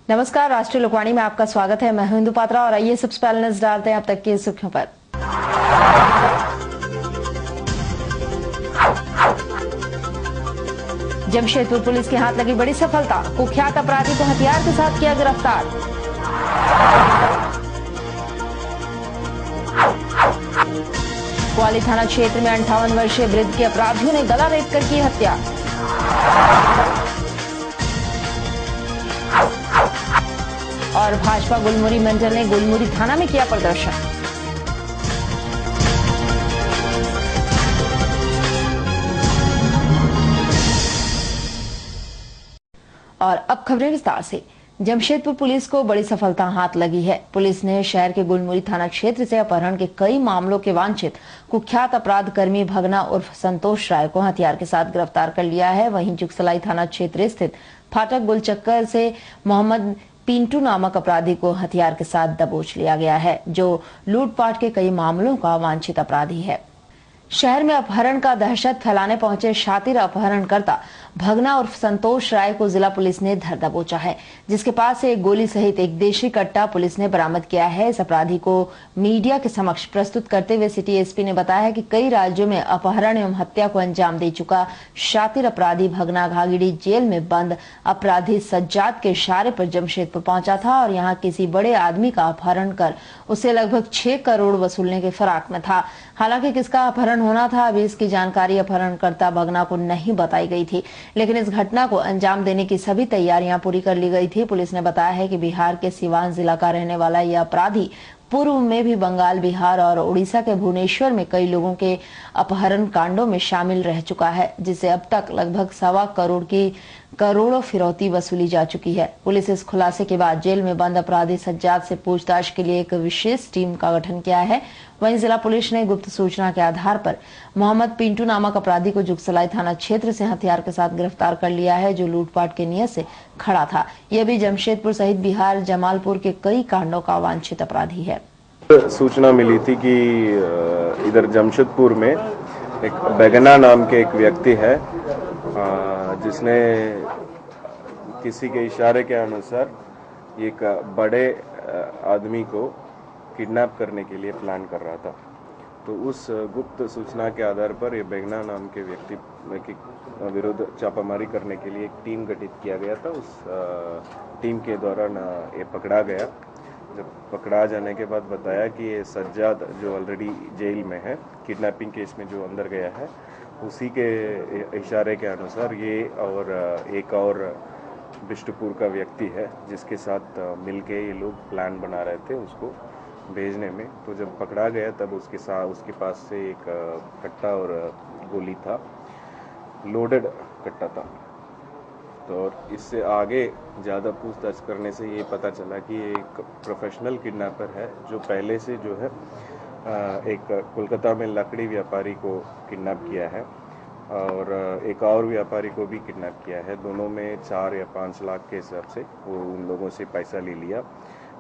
नमस्कार, राष्ट्रीय लोकवाणी में आपका स्वागत है। मैं हूं इंदु पात्रा और आइए सबसे पहले नजर डालते हैं अब तक की सुर्खियों पर। जमशेदपुर पुलिस के हाथ लगी बड़ी सफलता, कुख्यात अपराधी को हथियार के साथ किया गिरफ्तार। कुआली थाना क्षेत्र में 58 वर्षीय वृद्ध के अपराधियों ने गला रेत कर की हत्या। और भाजपा गुलमुरी मंडल ने गुलमुरी थाना में किया प्रदर्शन। और अब खबरें विस्तार से। जमशेदपुर पुलिस को बड़ी सफलता हाथ लगी है। पुलिस ने शहर के गुलमुरी थाना क्षेत्र से अपहरण के कई मामलों के वांछित कुख्यात अपराध कर्मी भगना उर्फ संतोष राय को हथियार के साथ गिरफ्तार कर लिया है। वहीं जुगसलाई थाना क्षेत्र स्थित फाटक गुलचक्कर से मोहम्मद पिंटू नामक अपराधी को हथियार के साथ दबोच लिया गया है, जो लूटपाट के कई मामलों का वांछित अपराधी है। शहर में अपहरण का दहशत फैलाने पहुंचे शातिर अपहरणकर्ता भगना उर्फ संतोष राय को जिला पुलिस ने धर दबोचा है, जिसके पास से एक गोली सहित एक देशी कट्टा पुलिस ने बरामद किया है। इस अपराधी को मीडिया के समक्ष प्रस्तुत करते हुए सिटी एसपी ने बताया कि कई राज्यों में अपहरण एवं हत्या को अंजाम दे चुका शातिर अपराधी भगना घागिड़ी जेल में बंद अपराधी सज्जाद के इशारे पर जमशेदपुर पहुंचा था और यहाँ किसी बड़े आदमी का अपहरण कर उसे लगभग 6 करोड़ वसूलने के फराक में था। हालांकि किसका अपहरण होना था, अभी इसकी जानकारी अपहरणकर्ता भगना को नहीं बताई गई थी, लेकिन इस घटना को अंजाम देने की सभी तैयारियां पूरी कर ली गई थी। पुलिस ने बताया है कि बिहार के सिवान जिला का रहने वाला यह अपराधी पूर्व में भी बंगाल, बिहार और उड़ीसा के भुवनेश्वर में कई लोगों के अपहरण कांडों में शामिल रह चुका है, जिससे अब तक लगभग 1.25 करोड़ की करोड़ों फिरौती वसूली जा चुकी है। पुलिस इस खुलासे के बाद जेल में बंद अपराधी सज्जाद से पूछताछ के लिए एक विशेष टीम का गठन किया है। वहीं जिला पुलिस ने गुप्त सूचना के आधार पर मोहम्मद पिंटू नामक अपराधी को जुगसलाई थाना क्षेत्र से हथियार के साथ गिरफ्तार कर लिया है, जो लूटपाट के नियत से खड़ा था। यह भी जमशेदपुर सहित बिहार जमालपुर के कई कांडों का वांछित अपराधी है। सूचना मिली थी कि इधर जमशेदपुर में एक बेगना नाम के एक व्यक्ति है, जिसने किसी के इशारे के अनुसार एक बड़े आदमी को किडनैप करने के लिए प्लान कर रहा था। तो उस गुप्त सूचना के आधार पर ये बेगना नाम के व्यक्ति के विरुद्ध छापामारी करने के लिए एक टीम गठित किया गया था। उस टीम के दौरान ये पकड़ा गया। जब पकड़ा जाने के बाद बताया कि ये सज्जाद जो ऑलरेडी जेल में है, किडनैपिंग केस में जो अंदर गया है, उसी के इशारे के अनुसार ये और एक और बिष्टुपुर का व्यक्ति है, जिसके साथ मिलके ये लोग प्लान बना रहे थे उसको भेजने में। तो जब पकड़ा गया तब उसके पास से एक कट्टा और गोली था, लोडेड कट्टा था। तो इससे आगे ज़्यादा पूछताछ करने से ये पता चला कि ये एक प्रोफेशनल किडनैपर है, जो पहले से जो है एक कोलकाता में लकड़ी व्यापारी को किडनैप किया है और एक और व्यापारी को भी किडनैप किया है। दोनों में 4 या 5 लाख के हिसाब से वो उन लोगों से पैसा ले लिया।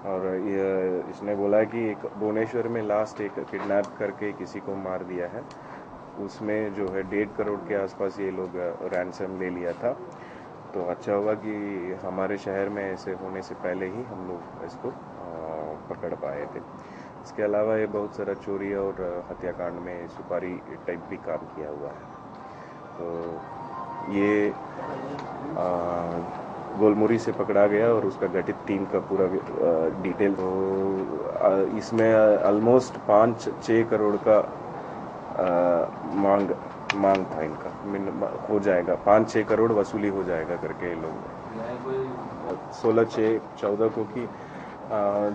और इसने बोला कि एक भुवनेश्वर में लास्ट एक किडनैप करके किसी को मार दिया है, उसमें जो है 1.5 करोड़ के आसपास ये लोग रैंसम ले लिया था। तो अच्छा हुआ कि हमारे शहर में ऐसे होने से पहले ही हम लोग इसको पकड़ पाए थे। इसके अलावा ये बहुत सारा चोरी और हत्याकांड में सुपारी टाइप भी काम किया हुआ है। तो ये गोलमुरी से पकड़ा गया और उसका गठित टीम का पूरा डिटेल। तो इसमें ऑलमोस्ट 5-6 करोड़ का मांग था इनका, हो जाएगा 5-6 करोड़ वसूली हो जाएगा करके ये लोग। 16/6/14 को कि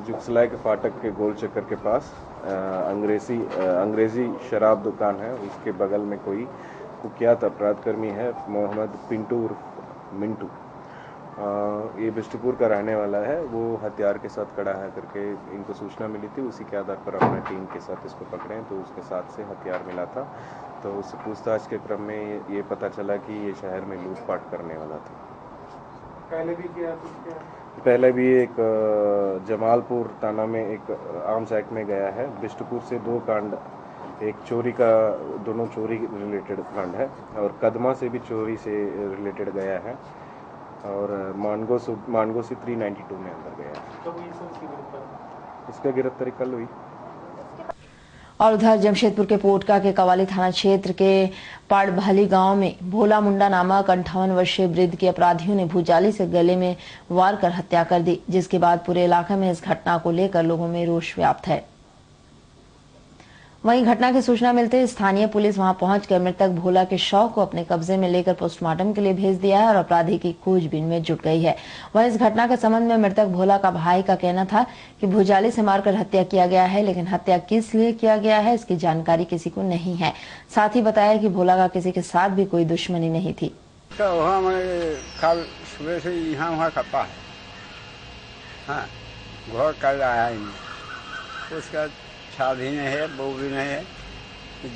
जुगसलाई के फाटक के गोल चक्कर के पास अंग्रेजी शराब दुकान है, उसके बगल में कोई कुख्यात अपराधकर्मी है मोहम्मद पिंटू उर्फ मिंटू। ये बिष्टुपुर का रहने वाला है। वो हथियार के साथ खड़ा है करके इनको सूचना मिली थी, उसी के आधार पर अपने टीम के साथ इसको पकड़े। तो उसके साथ से हथियार मिला था। तो उस पूछताछ के क्रम में ये पता चला कि ये शहर में लूटपाट करने वाला था। पहले भी किया पहले भी एक जमालपुर थाना में एक आर्म्स एक्ट में गया है। बिष्टुपुर से 2 कांड, एक चोरी का, दोनों चोरी रिलेटेड कांड है और कदमा से भी चोरी से रिलेटेड गया है। और मानगोसी 392 में अंदर गया। कब हुई सर इसकी गिरफ्तारी? इसका गिरफ्तारी कल हुई। और उधर जमशेदपुर के पोटका के कवाली थाना क्षेत्र के पाड़भाली गांव में भोला मुंडा नामक 58 वर्षीय वृद्ध की अपराधियों ने भूजाली से गले में वार कर हत्या कर दी, जिसके बाद पूरे इलाके में इस घटना को लेकर लोगों में रोष व्याप्त है। वहीं घटना की सूचना मिलते ही स्थानीय पुलिस वहां पहुंचकर मृतक भोला के शव को अपने कब्जे में लेकर पोस्टमार्टम के लिए भेज दिया है और अपराधी की खोजबीन में जुट गई है। वहीं इस घटना के संबंध में मृतक भोला का भाई का कहना था कि भूजाली से मारकर हत्या किया गया है, लेकिन हत्या किस लिए किया गया है इसकी जानकारी किसी को नहीं है। साथ ही बताया कि भोला का किसी के साथ भी कोई दुश्मनी नहीं थी। कल सुबह से यहाँ वहाँ करता है, हाँ, घर कल आया ही नहीं, उसका शादी नहीं है, बहू भी नहीं है,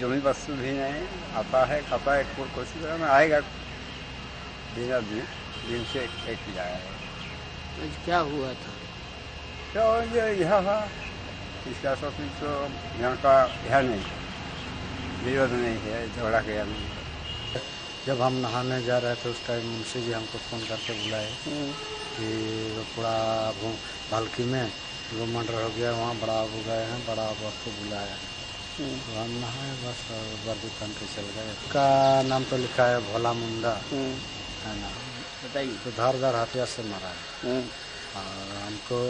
जमी वस्तु भी नहीं, आता है खाता है, कोशिश में आएगा दिन से एक ही आया है। क्या हुआ था? क्या यह था, इसका सब तो यहाँ का यह नहीं, विरोध नहीं है, झगड़ा किया नहीं है। जब हम नहाने जा रहे थे उस टाइम मुंशी जी हमको फ़ोन करके बुलाए कि पूरा भालकी में वो मर्डर हो गया, वहाँ बड़ा बाबू गए हैं, बड़ा बाबू आपको बुलाया। तो हम नहाए बस और वर्दी पहन के चल गए। उसका नाम तो लिखा है भोला मुंडा है ना, बताइए। तो धारदार हथियार से मारा है और हमको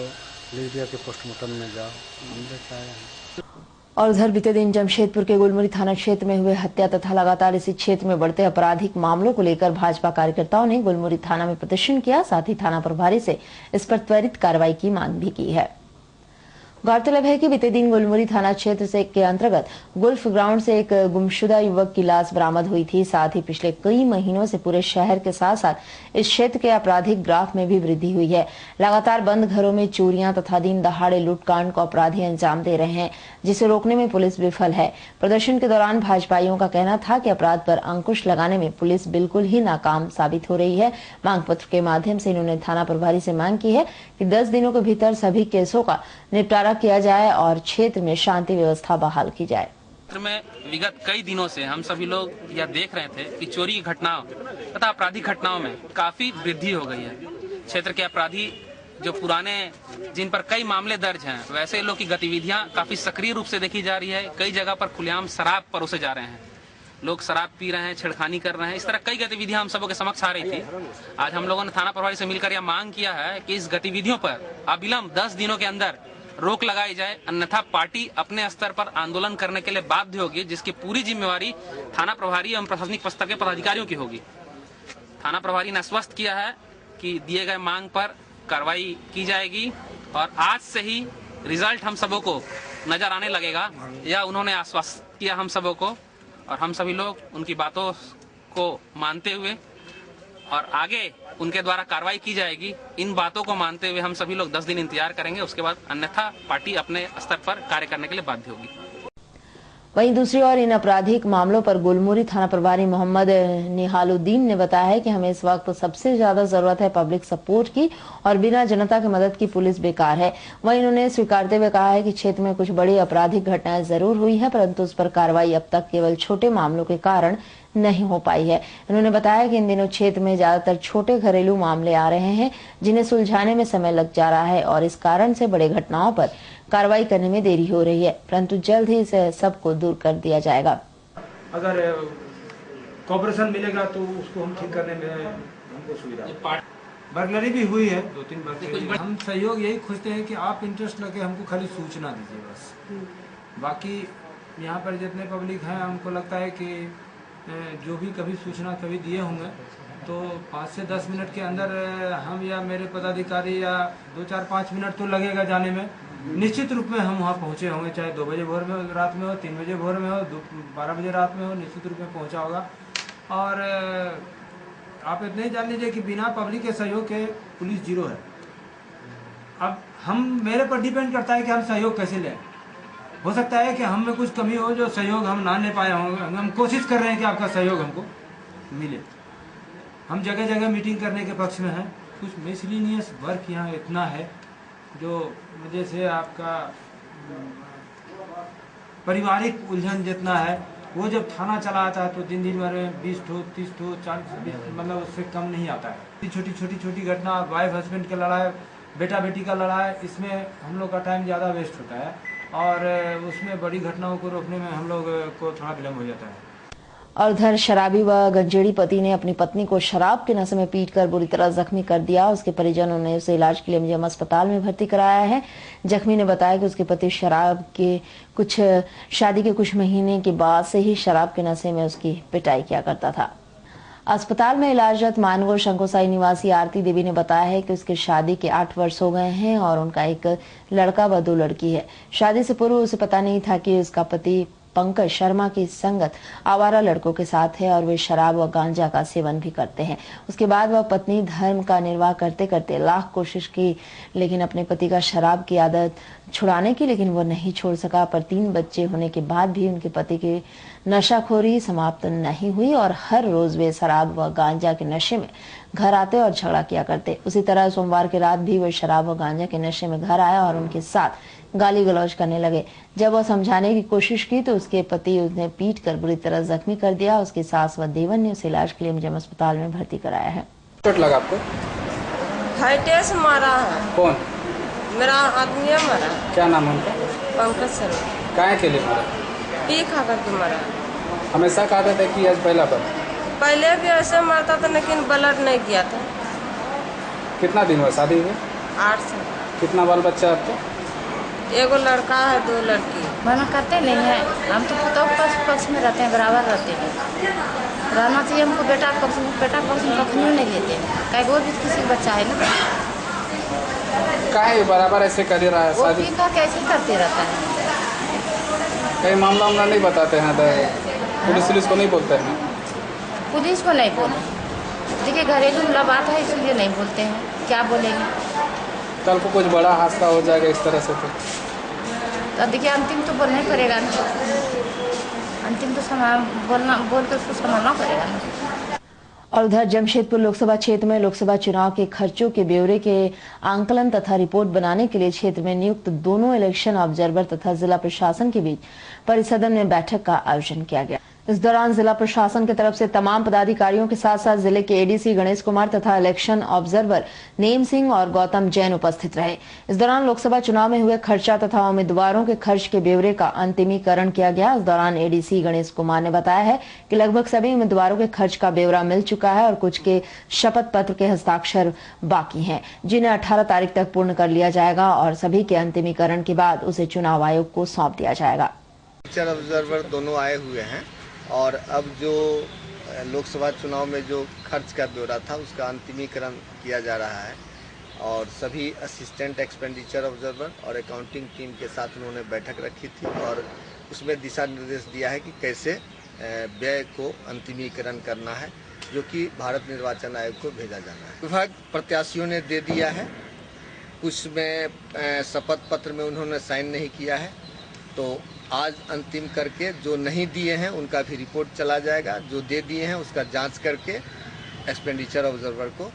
लिख दिया कि पोस्टमार्टम में जाओ, हम लेके आए हैं। और उधर बीते दिन जमशेदपुर के गुलमुरी थाना क्षेत्र में हुए हत्या तथा लगातार इसी क्षेत्र में बढ़ते आपराधिक मामलों को लेकर भाजपा कार्यकर्ताओं ने गुलमुरी थाना में प्रदर्शन किया, साथ ही थाना प्रभारी से इस पर त्वरित कार्रवाई की मांग भी की है। गौरतलब है कि बीते दिन गुलमुरी थाना क्षेत्र से के अंतर्गत गुल्फ ग्राउंड से एक गुमशुदा युवक की लाश बरामद हुई थी। साथ ही पिछले कई महीनों से पूरे शहर के साथ साथ इस क्षेत्र के आपराधिक ग्राफ में भी वृद्धि हुई है। लगातार बंद घरों में चोरियां तथा दिन दहाड़े लूटकांड को अपराधी अंजाम दे रहे हैं, जिसे रोकने में पुलिस विफल है। प्रदर्शन के दौरान भाजपाइयों का कहना था कि अपराध पर अंकुश लगाने में पुलिस बिल्कुल ही नाकाम साबित हो रही है। मांग पत्र के माध्यम से इन्होंने थाना प्रभारी से मांग की है कि 10 दिनों के भीतर सभी केसों का निपटारा किया जाए और क्षेत्र में शांति व्यवस्था बहाल की जाए। क्षेत्र में विगत कई दिनों से हम सभी लोग यह देख रहे थे कि चोरी की घटनाओं तथा आपराधिक घटनाओं में काफी वृद्धि हो गई है। क्षेत्र के अपराधी जो पुराने जिन पर कई मामले दर्ज हैं, वैसे लोग की गतिविधियां काफी सक्रिय रूप से देखी जा रही है। कई जगह पर खुलेआम शराब परोसे जा रहे हैं, लोग शराब पी रहे हैं, छेड़खानी कर रहे हैं। इस तरह कई गतिविधियां हम सबों के समक्ष आ रही थी। आज हम लोगों ने थाना प्रभारी से मिलकर यह मांग किया है कि इस गतिविधियों पर अविलंब 10 दिनों के अंदर रोक लगाई जाए, अन्यथा पार्टी अपने स्तर पर आंदोलन करने के लिए बाध्य होगी, जिसकी पूरी जिम्मेवारी थाना प्रभारी एवं प्रशासनिक स्तर के पदाधिकारियों की होगी। थाना प्रभारी ने आश्वस्त किया है कि दिए गए मांग पर कार्रवाई की जाएगी और आज से ही रिजल्ट हम सबों को नजर आने लगेगा, यह उन्होंने आश्वस्त किया हम सबों को। और हम सभी लोग उनकी बातों को मानते हुए और आगे उनके द्वारा कार्रवाई की जाएगी, इन बातों को मानते हुए हम सभी लोग 10 दिन इंतजार करेंगे। उसके बाद अन्यथा पार्टी अपने स्तर पर कार्य करने के लिए बाध्य होगी। वहीं दूसरी ओर इन आपराधिक मामलों पर गुलमुरी थाना प्रभारी मोहम्मद निहालुद्दीन ने बताया है कि हमें इस वक्त सबसे ज्यादा जरूरत है पब्लिक सपोर्ट की और बिना जनता की मदद की पुलिस बेकार है। वहीं इन्होंने स्वीकारते हुए कहा है कि क्षेत्र में कुछ बड़ी आपराधिक घटनाएं जरूर हुई है, परंतु उस पर कार्रवाई अब तक केवल छोटे मामलों के कारण नहीं हो पाई है। उन्होंने बताया कि इन दिनों क्षेत्र में ज्यादातर छोटे घरेलू मामले आ रहे हैं, जिन्हें सुलझाने में समय लग जा रहा है और इस कारण से बड़े घटनाओं पर कार्रवाई करने में देरी हो रही है, परंतु जल्द ही इसे सबको दूर कर दिया जाएगा। अगर कॉर्पोरेशन मिलेगा तो उसको हम ठीक करने में हमको सुविधा। बर्गलरी भी हुई है, 2-3 बर्गलरी। हम सहयोग यही खोजते हैं कि आप इंटरेस्ट लगे हमको खाली सूचना दीजिए बस। बाकी यहाँ पर जितने पब्लिक हैं हमको लगता है कि जो भी कभी सूचना कभी दिए होंगे तो 5 से 10 मिनट के अंदर हम या मेरे पदाधिकारी या 2-4-5 मिनट तो लगेगा जाने में। निश्चित रूप में हम वहाँ पहुँचे होंगे, चाहे 2 बजे भोर में रात में हो, 3 बजे भोर में हो, 12 बजे रात में हो, निश्चित रूप में पहुँचा होगा। और आप इतना ही जान लीजिए कि बिना पब्लिक के सहयोग के पुलिस जीरो है। अब हम मेरे पर डिपेंड करता है कि हम सहयोग कैसे लें। हो सकता है कि हम में कुछ कमी हो जो सहयोग हम ना ले पाए होंगे। हम कोशिश कर रहे हैं कि आपका सहयोग हमको मिले। हम जगह जगह मीटिंग करने के पक्ष में हैं। कुछ मिसलिनियस वर्क यहाँ इतना है जो वजह से आपका पारिवारिक उलझन जितना है वो जब थाना चला आता है तो दिन में 20 ठो 30 ठो 40 मतलब उससे कम नहीं आता है। छोटी घटना, वाइफ हस्बैंड की लड़ाई, बेटा बेटी का लड़ाई, इसमें हम लोग का टाइम ज़्यादा वेस्ट होता है और उसमें बड़ी घटनाओं को रोकने में हम लोग को थोड़ा विलम्ब हो जाता है। और उधर शराबी व गंजेड़ी पति ने अपनी पत्नी को शराब के नशे में पीटकर बुरी तरह जख्मी कर दिया। उसके परिजनों ने उसे इलाज के लिए एमजीएम अस्पताल में भर्ती कराया है। जख्मी ने बताया कि उसके पति शादी के कुछ महीने के बाद से ही शराब के नशे में उसकी पिटाई किया करता था। अस्पताल में इलाजरत मानगो शंकोसाई निवासी आरती देवी ने बताया है कि उसकी शादी के 8 वर्ष हो गए हैं और उनका एक लड़का व 2 लड़की है। शादी से पूर्व उसे पता नहीं था कि उसका पति पंकज शर्मा की संगत आवारा लड़कों के साथ है और वे शराब व गांजा का सेवन भी करते हैं। उसके बाद वह पत्नी धर्म का निर्वाह करते करते लाख कोशिश की लेकिन अपने पति का शराब की आदत छुड़ाने की, लेकिन वो नहीं छोड़ सका। पर 3 बच्चे होने के बाद भी उनके पति की नशाखोरी समाप्त नहीं हुई और हर रोज वे शराब व गांजा के नशे में घर आते और झगड़ा किया करते। उसी तरह सोमवार की रात भी वे शराब व गांजा के नशे में घर आया और उनके साथ गाली गलौज करने लगे। जब वह समझाने की कोशिश की तो उसके पति उन्हें पीटकर बुरी तरह जख्मी कर दिया। उसकी सास व देवन ने उसे इलाज के लिए एमजीएम अस्पताल में भर्ती कराया है। चोट लगा आपको? हाइटेस मारा है। कौन? मेरा आदमी मारा। क्या नाम है उनका? पंकज शर्मा। काहे के लिए मारा? पी खा करके मारा। हमेशा कहते थे कि आज पहला बार? पहले भी ऐसे मारता था लेकिन ब्लड नहीं किया था। कितना दिन हुआ शादी हुए? 8 साल। कितना बाल बच्चा आपको? एगो लड़का है 2 लड़की। मना करते नहीं है, हम तो पुतों पक्ष में रहते हैं, बराबर रहते हैं। रहना चाहिए हमको बेटा पक्ष में कखनी नहीं लेते हैं। कई वो भी किसी बच्चा है ना, काहे बराबर ऐसे कर रहा है शादी? वो कैसे करते रहता है। कई मामला नहीं बताते हैं, पुलिस को नहीं बोलते हैं? पुलिस को नहीं बोले, देखिए घरेलू बात है इसलिए नहीं बोलते हैं, क्या बोलेंगे। कल को कुछ बड़ा हादसा हो जाएगा इस तरह से तो देखिए अंतिम तो बोलना ही पड़ेगा ना, अंतिम तो बोल कर उसको संभालना पड़ेगा ना। और उधर जमशेदपुर लोकसभा क्षेत्र में लोकसभा चुनाव के खर्चों के ब्यौरे के आंकलन तथा रिपोर्ट बनाने के लिए क्षेत्र में नियुक्त दोनों इलेक्शन ऑब्जर्वर तथा जिला प्रशासन के बीच परिसदन में बैठक का आयोजन किया गया। इस दौरान जिला प्रशासन की तरफ से तमाम पदाधिकारियों के साथ साथ जिले के एडीसी गणेश कुमार तथा इलेक्शन ऑब्जर्वर नेम सिंह और गौतम जैन उपस्थित रहे। इस दौरान लोकसभा चुनाव में हुए खर्चा तथा उम्मीदवारों के खर्च के ब्यौरे का अंतिमीकरण किया गया। इस दौरान एडीसी गणेश कुमार ने बताया है कि लगभग सभी उम्मीदवारों के खर्च का ब्यौरा मिल चुका है और कुछ के शपथ पत्र के हस्ताक्षर बाकी हैं, जिन्हें 18 तारीख तक पूर्ण कर लिया जाएगा और सभी के अंतिमीकरण के बाद उसे चुनाव आयोग को सौंप दिया जाएगा। ऑब्जर्वर दोनों आए हुए हैं और अब जो लोकसभा चुनाव में जो खर्च का ब्यौरा था उसका अंतिमीकरण किया जा रहा है और सभी असिस्टेंट एक्सपेंडिचर ऑब्जर्वर और अकाउंटिंग टीम के साथ उन्होंने बैठक रखी थी और उसमें दिशा निर्देश दिया है कि कैसे व्यय को अंतिमीकरण करना है, जो कि भारत निर्वाचन आयोग को भेजा जाना है। विभाग प्रत्याशियों ने दे दिया है, कुछ में शपथ पत्र में उन्होंने साइन नहीं किया है, तो आज अंतिम करके जो नहीं दिए हैं उनका भी रिपोर्ट चला जाएगा, जो दे दिए हैं उसका जांच करके एक्सपेंडिचर ऑब्जर्वर को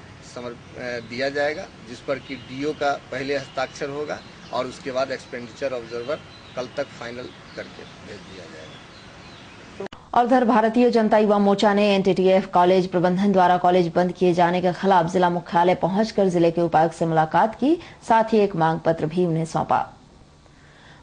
दिया जाएगा, जिस पर कि डीओ का पहले हस्ताक्षर होगा और उसके बाद एक्सपेंडिचर ऑब्जर्वर कल तक फाइनल करके भेज दिया जाएगा। और उधर भारतीय जनता युवा मोर्चा ने एनटीटीएफ कॉलेज प्रबंधन द्वारा कॉलेज बंद किए जाने के खिलाफ जिला मुख्यालय पहुंचकर जिले के उपायुक्त से मुलाकात की, साथ ही एक मांग पत्र भी उन्हें सौंपा।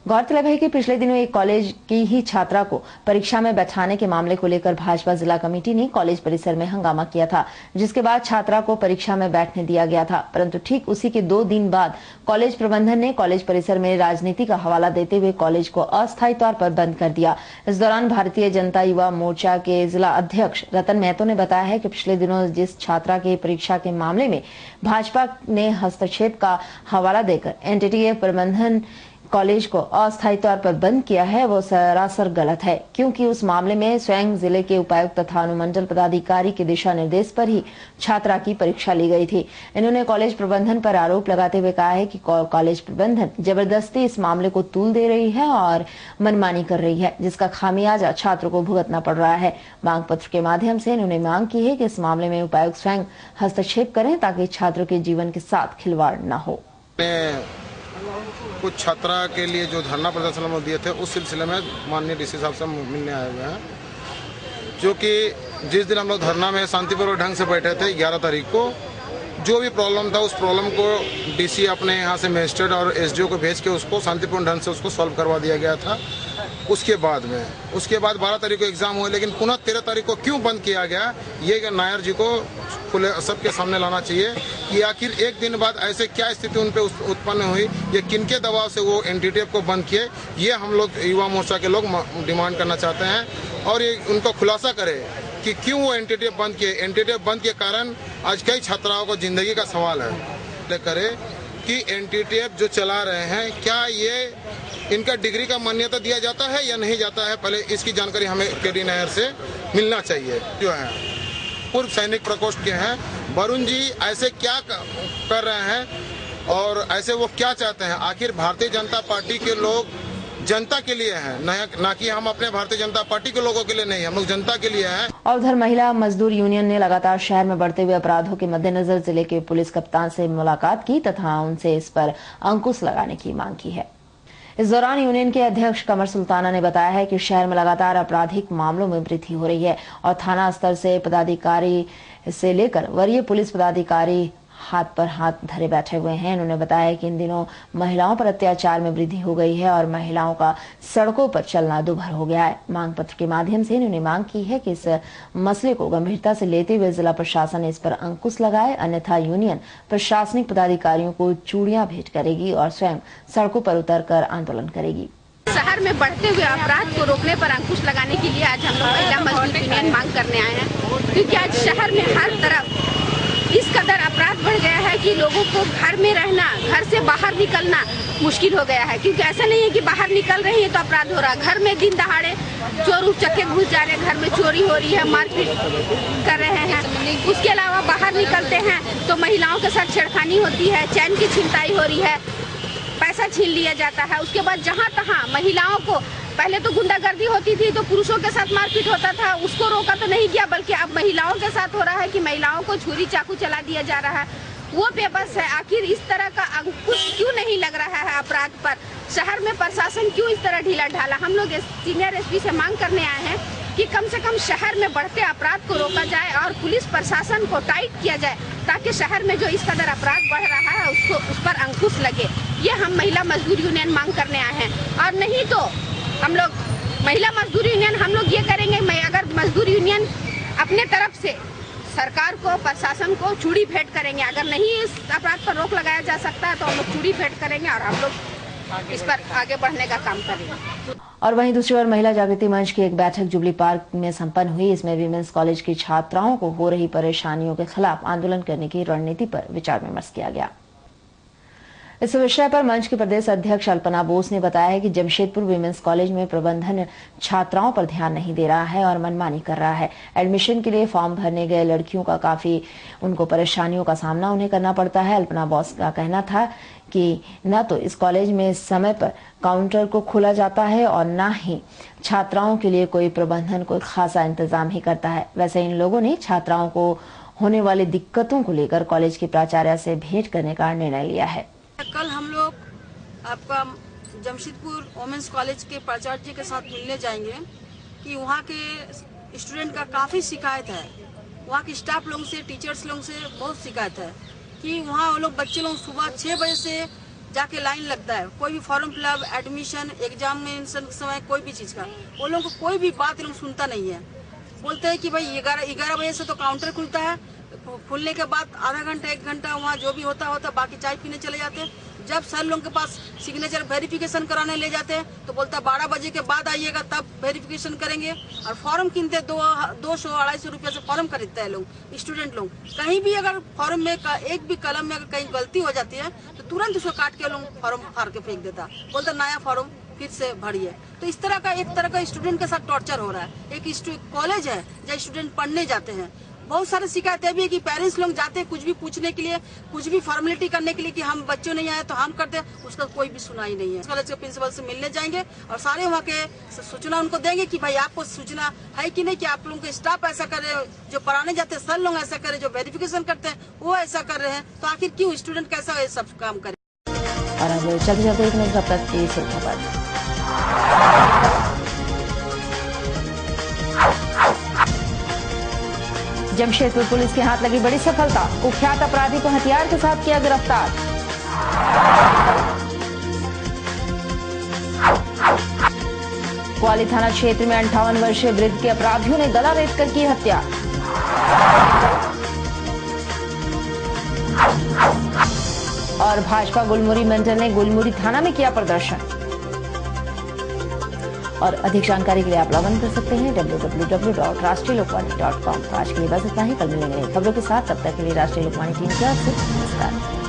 गौरतलब है कि पिछले दिनों एक कॉलेज की ही छात्रा को परीक्षा में बैठाने के मामले को लेकर भाजपा जिला कमेटी ने कॉलेज परिसर में हंगामा किया था, जिसके बाद छात्रा को परीक्षा में बैठने दिया गया था। परंतु ठीक उसी के 2 दिन बाद कॉलेज प्रबंधन ने कॉलेज परिसर में राजनीति का हवाला देते हुए कॉलेज को अस्थायी तौर पर बंद कर दिया। इस दौरान भारतीय जनता युवा मोर्चा के जिला अध्यक्ष रतन महतो ने बताया है कि पिछले दिनों जिस छात्रा के परीक्षा के मामले में भाजपा ने हस्तक्षेप का हवाला देकर एनटीटीएफ प्रबंधन कॉलेज को अस्थायी तौर पर बंद किया है, वो सरासर गलत है, क्योंकि उस मामले में स्वयं जिले के उपायुक्त तथा अनुमंडल पदाधिकारी के दिशा निर्देश पर ही छात्रा की परीक्षा ली गई थी। इन्होंने कॉलेज प्रबंधन पर आरोप लगाते हुए कहा है कि कॉलेज प्रबंधन जबरदस्ती इस मामले को तूल दे रही है और मनमानी कर रही है, जिसका खामियाजा छात्रों को भुगतना पड़ रहा है। मांग पत्र के माध्यम से इन्होंने मांग की है कि इस मामले में उपायुक्त स्वयं हस्तक्षेप करें ताकि छात्रों के जीवन के साथ खिलवाड़ न हो। कुछ छात्रा के लिए जो धरना प्रदर्शन में दिए थे उस सिलसिले में माननीय डीसी साहब से मिलने आए हुए हैं जो कि जिस दिन हम लोग धरना में शांतिपूर्वक ढंग से बैठे थे 11 तारीख को, जो भी प्रॉब्लम था उस प्रॉब्लम को डीसी अपने यहाँ से मजिस्ट्रेट और एसडीओ को भेज के उसको शांतिपूर्ण ढंग से उसको सॉल्व करवा दिया गया था। उसके बाद 12 तारीख को एग्जाम हुए, लेकिन पुनः 13 तारीख को क्यों बंद किया गया, ये नायर जी को खुले सबके सामने लाना चाहिए कि आखिर एक दिन बाद ऐसे क्या स्थिति उन पे उत्पन्न हुई, ये किनके दबाव से वो एनटीटीएफ को बंद किए, ये हम लोग युवा मोर्चा के लोग डिमांड करना चाहते हैं और ये उनको खुलासा करे कि क्यों वो एनटीटीएफ बंद किए। एनटीटीएफ बंद के कारण आज कई छात्राओं को जिंदगी का सवाल है। करे कि एनटीटीएफ जो चला रहे हैं, क्या ये इनका डिग्री का मान्यता दिया जाता है या नहीं जाता है, पहले इसकी जानकारी हमें केडी नायर से मिलना चाहिए। जो है पूर्व सैनिक प्रकोष्ठ के हैं, वरुण जी ऐसे क्या कर रहे हैं और ऐसे वो क्या चाहते हैं। आखिर भारतीय जनता पार्टी के लोग जनता के लिए हैं, ना कि हम अपने भारतीय जनता पार्टी के लोगों के लिए नहीं, हम लोग जनता के लिए हैं। और उधर महिला मजदूर यूनियन ने लगातार शहर में बढ़ते हुए अपराधों के मद्देनजर जिले के पुलिस कप्तान से मुलाकात की तथा उनसे इस पर अंकुश लगाने की मांग की है। इस दौरान यूनियन के अध्यक्ष कमर सुल्ताना ने बताया है कि शहर में लगातार आपराधिक मामलों में वृद्धि हो रही है और थाना स्तर से पदाधिकारी से लेकर वरीय पुलिस पदाधिकारी हाथ पर हाथ धरे बैठे हुए हैं। उन्होंने बताया कि इन दिनों महिलाओं पर अत्याचार में वृद्धि हो गई है और महिलाओं का सड़कों पर चलना दुभर हो गया है। मांग पत्र के माध्यम से इन्होंने मांग की है कि इस मसले को गंभीरता से लेते हुए जिला प्रशासन इस पर अंकुश लगाए, अन्यथा यूनियन प्रशासनिक पदाधिकारियों को चूड़ियां भेंट करेगी और स्वयं सड़कों पर उतरकर आंदोलन करेगी। शहर में बढ़ते हुए अपराध को रोकने पर अंकुश लगाने के लिए आज हम लोग महिला मजदूर यूनियन मांग करने आए हैं, क्योंकि आज शहर में हर तरफ इस कदर अपराध बढ़ गया है कि लोगों को घर में रहना, घर से बाहर निकलना मुश्किल हो गया है। क्योंकि ऐसा नहीं है कि बाहर निकल रही है तो अपराध हो रहा है, घर में दिन दहाड़े चोर उचक्के घुस जा रहे हैं, घर में चोरी हो रही है, मारपीट कर रहे हैं। उसके अलावा बाहर निकलते हैं तो महिलाओं के साथ छेड़खानी होती है, चैन की छिनताई हो रही है, पैसा छीन लिया जाता है। उसके बाद जहाँ तहाँ महिलाओं को, पहले तो गुंडागर्दी होती थी तो पुरुषों के साथ मारपीट होता था, उसको रोका तो नहीं गया, बल्कि अब महिलाओं के साथ हो रहा है कि महिलाओं को छुरी चाकू चला दिया जा रहा है। वो बेबस है। आखिर इस तरह का अंकुश क्यों नहीं लग रहा है अपराध पर? शहर में प्रशासन क्यों इस तरह ढीला ढाला? हम लोग सीनियर एसपी से मांग करने आए हैं कि कम से कम शहर में बढ़ते अपराध को रोका जाए और पुलिस प्रशासन को टाइट किया जाए, ताकि शहर में जो इस कदर अपराध बढ़ रहा है उस पर अंकुश लगे। ये हम महिला मजदूर यूनियन मांग करने आए हैं। और नहीं तो हम लोग महिला मजदूर यूनियन हम लोग ये करेंगे, अगर मजदूर यूनियन अपने तरफ से सरकार को, प्रशासन को चूड़ी भेंट करेंगे, अगर नहीं इस अपराध पर रोक लगाया जा सकता है तो हम लोग चूड़ी भेंट करेंगे और हम लोग इस पर आगे बढ़ने का काम करेंगे। और वहीं दूसरी ओर महिला जागृति मंच की एक बैठक जुबली पार्क में संपन्न हुई। इसमें विमेंस कॉलेज की छात्राओं को हो रही परेशानियों के खिलाफ आंदोलन करने की रणनीति पर विचार विमर्श किया गया। इस विषय पर मंच के प्रदेश अध्यक्ष अल्पना बोस ने बताया है कि जमशेदपुर विमेंस कॉलेज में प्रबंधन छात्राओं पर ध्यान नहीं दे रहा है और मनमानी कर रहा है। एडमिशन के लिए फॉर्म भरने गए लड़कियों का काफी उनको परेशानियों का सामना उन्हें करना पड़ता है। अल्पना बोस का कहना था कि न तो इस कॉलेज में समय पर काउंटर को खोला जाता है और न ही छात्राओं के लिए कोई प्रबंधन कोई खासा इंतजाम ही करता है। वैसे इन लोगों ने छात्राओं को होने वाली दिक्कतों को लेकर कॉलेज के प्राचार्य से भेंट करने का निर्णय लिया है। कल हम लोग आपका जमशेदपुर वोमेंस कॉलेज के प्राचार्य जी के साथ मिलने जाएंगे कि वहाँ के स्टूडेंट का काफ़ी शिकायत है, वहाँ के स्टाफ लोगों से, टीचर्स लोगों से बहुत शिकायत है कि वहाँ वो लोग बच्चे लोग सुबह 6 बजे से जाके लाइन लगता है, कोई भी फॉर्म फिलअप, एडमिशन, एग्जामिनेशन के समय कोई भी चीज़ का वो लोगों को कोई भी बात लोग सुनता नहीं है। बोलते हैं कि भाई 11 बजे से तो काउंटर खुलता है, खुलने के बाद आधा घंटा 1 घंटा वहाँ जो भी होता बाकी चाय पीने चले जाते हैं। जब सर लोगों के पास सिग्नेचर वेरिफिकेशन कराने ले जाते हैं तो बोलता है 12 बजे के बाद आइएगा तब वेरिफिकेशन करेंगे। और फॉर्म किनते 200-250 रुपये से फॉर्म खरीदते हैं लोग, स्टूडेंट लोग। कहीं भी अगर फॉर्म में एक भी कलम में अगर कहीं गलती हो जाती है तो तुरंत उसको काट के लोग फॉर्म फाड़ के फेंक देता, बोलता नया फॉर्म फिर से भरिए। तो इस तरह का एक तरह का स्टूडेंट के साथ टॉर्चर हो रहा है। एक कॉलेज है जहाँ स्टूडेंट पढ़ने जाते हैं, बहुत सारी शिकायतें भी है कि पेरेंट्स लोग जाते हैं कुछ भी पूछने के लिए, कुछ भी फॉर्मेलिटी करने के लिए कि हम बच्चों नहीं आए तो हम करते हैं, उसका कोई भी सुनाई नहीं है। कॉलेज के प्रिंसिपल से मिलने जाएंगे और सारे वहाँ के सूचना उनको देंगे कि भाई आपको सूचना है कि नहीं कि आप लोगों के स्टाफ ऐसा कर रहे हो, जो पढ़ाने जाते हैं सर लोग ऐसा कर रहे, जो वेरिफिकेशन करते हैं वो ऐसा कर रहे हैं, तो आखिर क्यों स्टूडेंट कैसा ये सब काम करे। और अब चलते चलते एक नजर तक की सुर्खियों पर। जमशेदपुर पुलिस के हाथ लगी बड़ी सफलता, कुख्यात अपराधी को हथियार के साथ किया गिरफ्तार। कुआली थाना क्षेत्र में 58 वर्षीय वृद्ध के अपराधियों ने गला रेत कर की हत्या। और भाजपा गुलमुरी मंडल ने गुलमुरी थाना में किया प्रदर्शन। और अधिक जानकारी के लिए आप लॉगिन कर सकते हैं www.rashtriyalokmanya.com। आज के लिए बस इतना ही, कल मिलेंगे खबरों के साथ, तब तक के लिए राष्ट्रीय लोकवाणी टीम की ओर से नमस्कार।